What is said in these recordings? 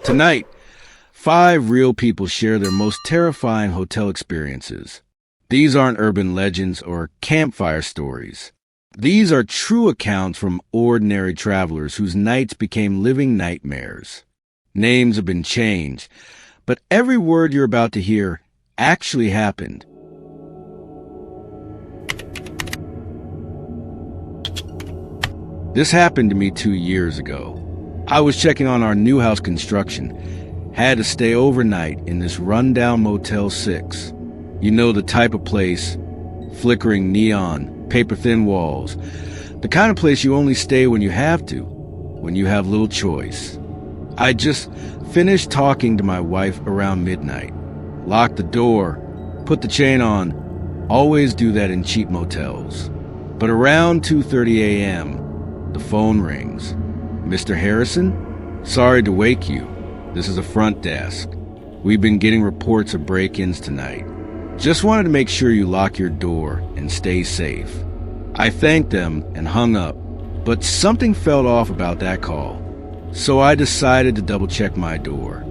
Tonight, 5 real people share their most terrifying hotel experiences. These aren't urban legends or campfire stories. These are true accounts from ordinary travelers whose nights became living nightmares. Names have been changed, but every word you're about to hear actually happened. This happened to me 2 years ago. I was checking on our new house construction. Had to stay overnight in this rundown Motel 6. You know, the type of place, flickering neon, paper-thin walls. The kind of place you only stay when you have to, when you have little choice. I just finished talking to my wife around midnight. Locked the door, put the chain on. Always do that in cheap motels. But around 2:30 a.m., the phone rings. Mr. Harrison? Sorry to wake you. This is the front desk. We've been getting reports of break-ins tonight. Just wanted to make sure you lock your door and stay safe. I thanked them and hung up, but something felt off about that call. So I decided to double-check my door.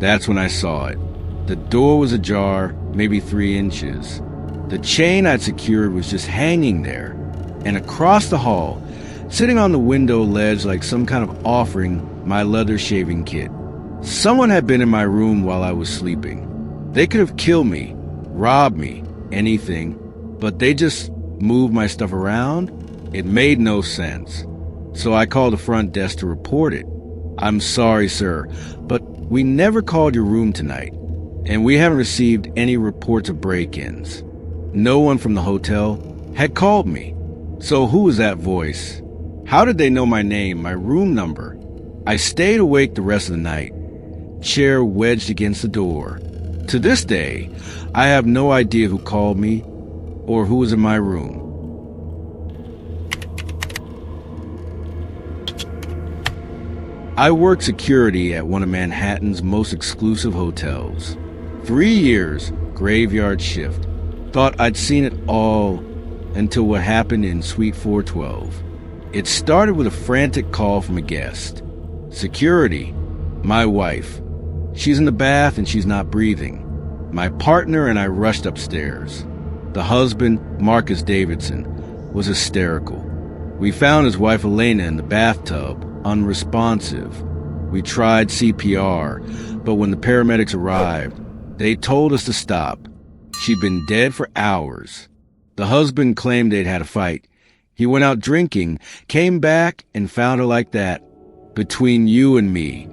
That's when I saw it. The door was ajar, maybe 3 inches. The chain I'd secured was just hanging there. And across the hall, sitting on the window ledge like some kind of offering, my leather shaving kit. Someone had been in my room while I was sleeping. They could have killed me, robbed me, anything, but they just moved my stuff around. It made no sense. So I called the front desk to report it. I'm sorry, sir, but we never called your room tonight, and we haven't received any reports of break-ins. No one from the hotel had called me. So who was that voice? How did they know my name, my room number? I stayed awake the rest of the night, chair wedged against the door. To this day, I have no idea who called me or who was in my room. I worked security at one of Manhattan's most exclusive hotels. 3 years, graveyard shift. Thought I'd seen it all until what happened in Suite 412. It started with a frantic call from a guest. Security, my wife. She's in the bath and she's not breathing. My partner and I rushed upstairs. The husband, Marcus Davidson, was hysterical. We found his wife Elena in the bathtub, unresponsive. We tried CPR, but when the paramedics arrived, they told us to stop. She'd been dead for hours. The husband claimed they'd had a fight. He went out drinking, came back, and found her like that. Between you and me,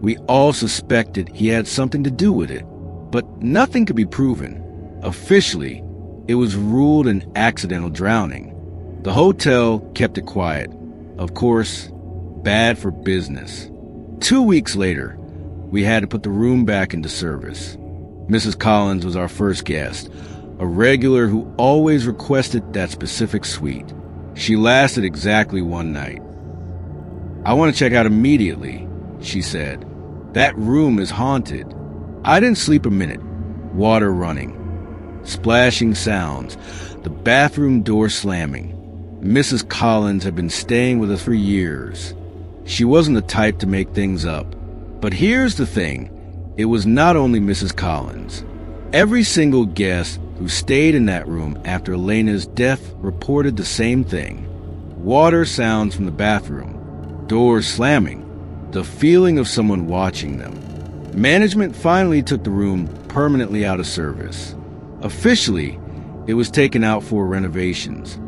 we all suspected he had something to do with it, but nothing could be proven. Officially, it was ruled an accidental drowning. The hotel kept it quiet. Of course, bad for business. 2 weeks later, we had to put the room back into service. Mrs. Collins was our first guest, a regular who always requested that specific suite. She lasted exactly 1 night. I want to check out immediately, she said. That room is haunted. I didn't sleep a minute. Water running. Splashing sounds. The bathroom door slamming. Mrs. Collins had been staying with us for years. She wasn't the type to make things up. But here's the thing. It was not only Mrs. Collins. Every single guest who stayed in that room after Elena's death reported the same thing. Water sounds from the bathroom. Doors slamming. The feeling of someone watching them. Management finally took the room permanently out of service. Officially, it was taken out for renovations.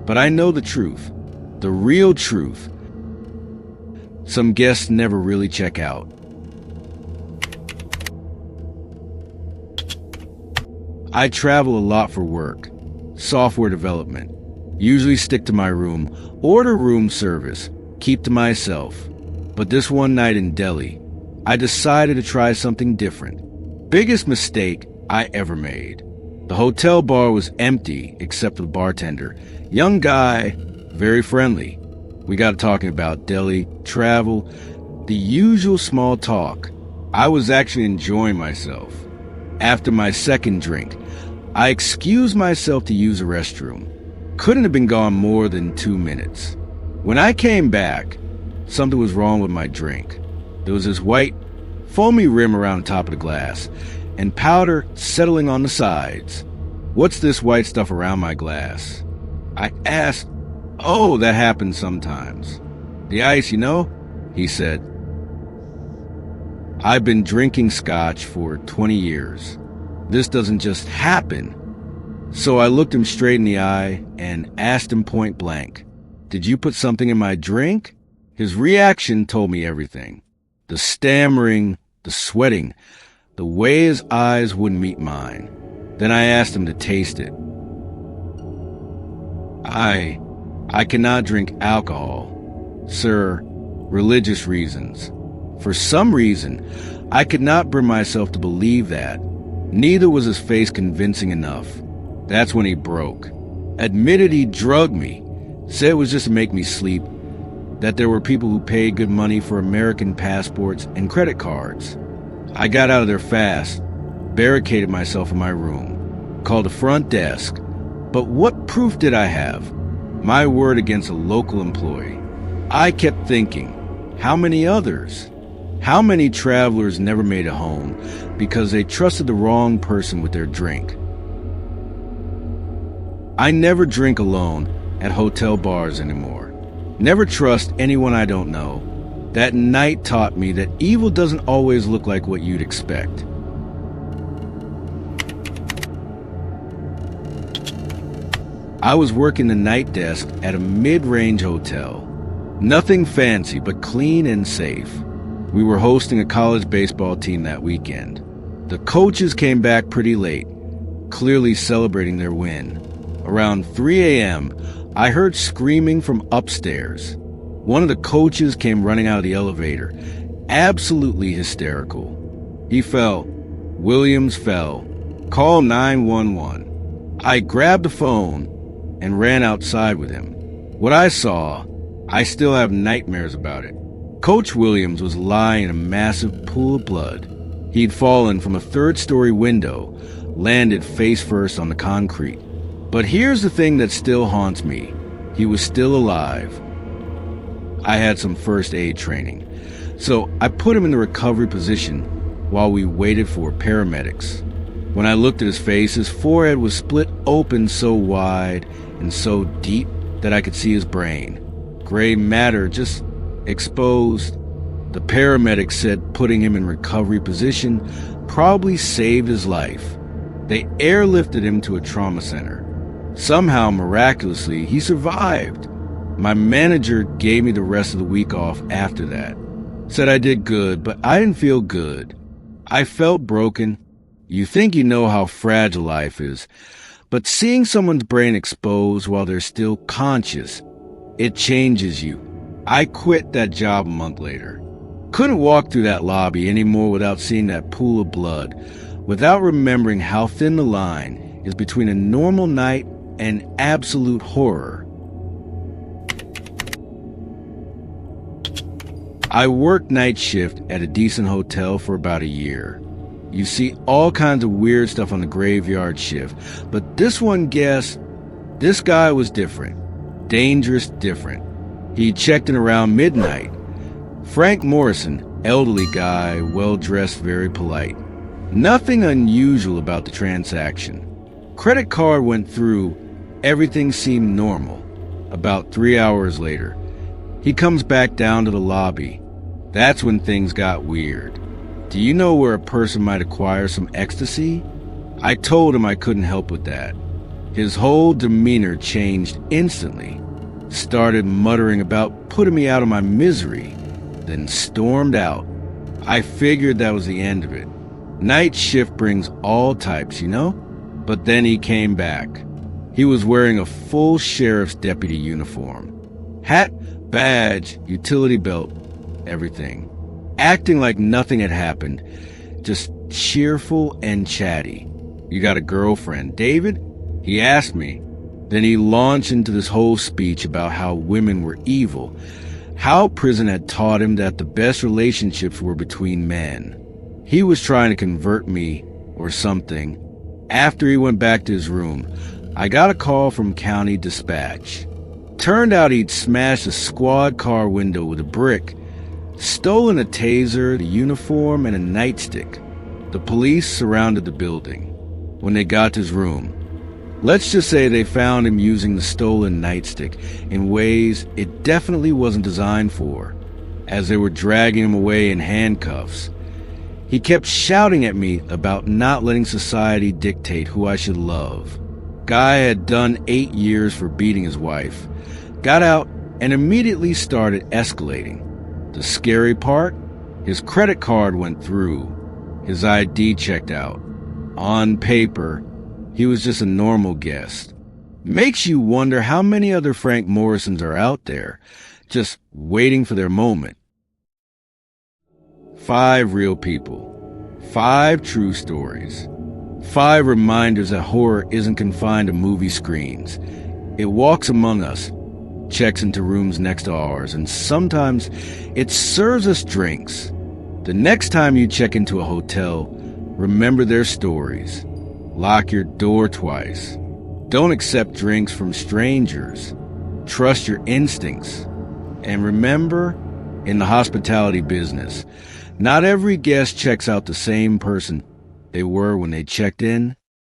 But I know the truth. The real truth. Some guests never really check out. I travel a lot for work. Software development. Usually stick to my room. Order room service. Keep to myself. But this one night in Delhi, I decided to try something different. Biggest mistake I ever made. The hotel bar was empty except for the bartender. Young guy, very friendly. We got talking about Delhi, travel, the usual small talk. I was actually enjoying myself. After my second drink, I excused myself to use the restroom. Couldn't have been gone more than 2 minutes. When I came back, something was wrong with my drink. There was this white foamy rim around the top of the glass, and powder settling on the sides. What's this white stuff around my glass? I asked. Oh, that happens sometimes. The ice, he said. I've been drinking scotch for 20 years. This doesn't just happen. So I looked him straight in the eye and asked him point blank, did you put something in my drink? His reaction told me everything. The stammering, the sweating, the way his eyes wouldn't meet mine. Then I asked him to taste it. I cannot drink alcohol, sir, religious reasons. For some reason, I could not bring myself to believe that. Neither was his face convincing enough. That's when he broke. Admitted he drugged me. Said it was just to make me sleep. That there were people who paid good money for American passports and credit cards. I got out of there fast, barricaded myself in my room, called the front desk. But what proof did I have? My word against a local employee. I kept thinking, how many others? How many travelers never made it home because they trusted the wrong person with their drink? I never drink alone at hotel bars anymore. Never trust anyone I don't know. That night taught me that evil doesn't always look like what you'd expect. I was working the night desk at a mid-range hotel. Nothing fancy, but clean and safe. We were hosting a college baseball team that weekend. The coaches came back pretty late, clearly celebrating their win. Around 3 a.m., I heard screaming from upstairs. One of the coaches came running out of the elevator, absolutely hysterical. He fell. Williams fell. Call 911. I grabbed the phone and ran outside with him. What I saw, I still have nightmares about it. Coach Williams was lying in a massive pool of blood. He'd fallen from a third-story window, landed face first on the concrete. But here's the thing that still haunts me. He was still alive. I had some first aid training, so I put him in the recovery position while we waited for paramedics. When I looked at his face, his forehead was split open so wide and so deep that I could see his brain. Gray matter just exposed. The paramedics said putting him in recovery position probably saved his life. They airlifted him to a trauma center. Somehow, miraculously, he survived. My manager gave me the rest of the week off after that. Said I did good, but I didn't feel good. I felt broken. You think you know how fragile life is, but seeing someone's brain exposed while they're still conscious, it changes you. I quit that job a month later. Couldn't walk through that lobby anymore without seeing that pool of blood, without remembering how thin the line is between a normal night and absolute horror. I worked night shift at a decent hotel for about a year. You see all kinds of weird stuff on the graveyard shift, but this one guest, this guy was different. Dangerous different. He checked in around midnight. Frank Morrison, elderly guy, well-dressed, very polite. Nothing unusual about the transaction. Credit card went through. Everything seemed normal. About 3 hours later, he comes back down to the lobby. That's when things got weird. Do you know where a person might acquire some ecstasy? I told him I couldn't help with that. His whole demeanor changed instantly. Started muttering about putting me out of my misery, then stormed out. I figured that was the end of it. Night shift brings all types, But then he came back. He was wearing a full sheriff's deputy uniform. Hat, badge, utility belt, everything. Acting like nothing had happened. Just cheerful and chatty. You got a girlfriend, David? He asked me. Then he launched into this whole speech about how women were evil. How prison had taught him that the best relationships were between men. He was trying to convert me or something. After he went back to his room, I got a call from County Dispatch. Turned out he'd smashed a squad car window with a brick. Stolen a taser, a uniform, and a nightstick. The police surrounded the building. When they got to his room, let's just say they found him using the stolen nightstick in ways it definitely wasn't designed for. As they were dragging him away in handcuffs, he kept shouting at me about not letting society dictate who I should love. Guy had done 8 years for beating his wife, got out, and immediately started escalating. The scary part? His credit card went through. His ID checked out. On paper, he was just a normal guest. Makes you wonder how many other Frank Morrisons are out there, just waiting for their moment. 5 real people. 5 true stories. 5 reminders that horror isn't confined to movie screens. It walks among us, checks into rooms next to ours, and sometimes it serves us drinks. The next time you check into a hotel, remember their stories. Lock your door twice. Don't accept drinks from strangers. Trust your instincts. And remember, in the hospitality business, not every guest checks out the same person they were when they checked in.